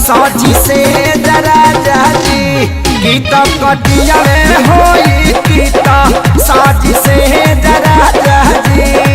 साची से जरा जाजी गीता कटिया में होई गीता साची से जरा जाजी।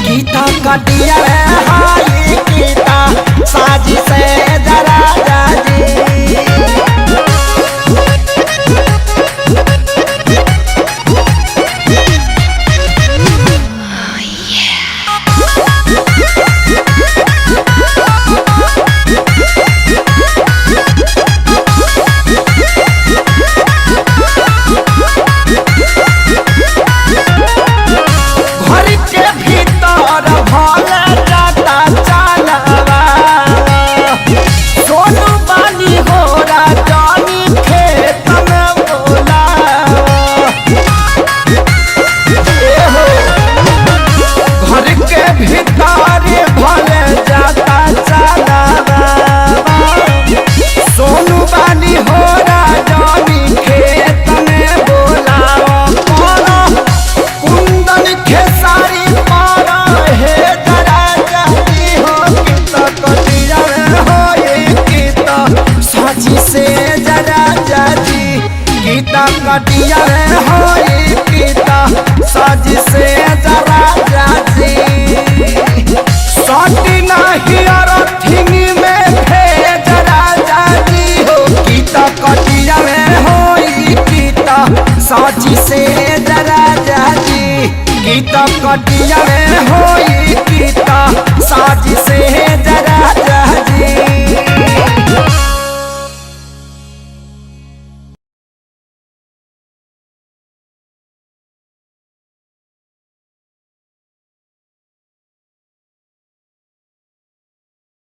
गीता कटिया में हाई गीता साजी से जरा जाजी। गीता कटिया में होई गीता साजी से जरा जाजी। साटी नहीं अरथिंगी में जरा जाजी हो गीता कटिया में होई गीता साजी से जरा जाजी। गीता कटिया में होई गीता साजी से जरा जाजी।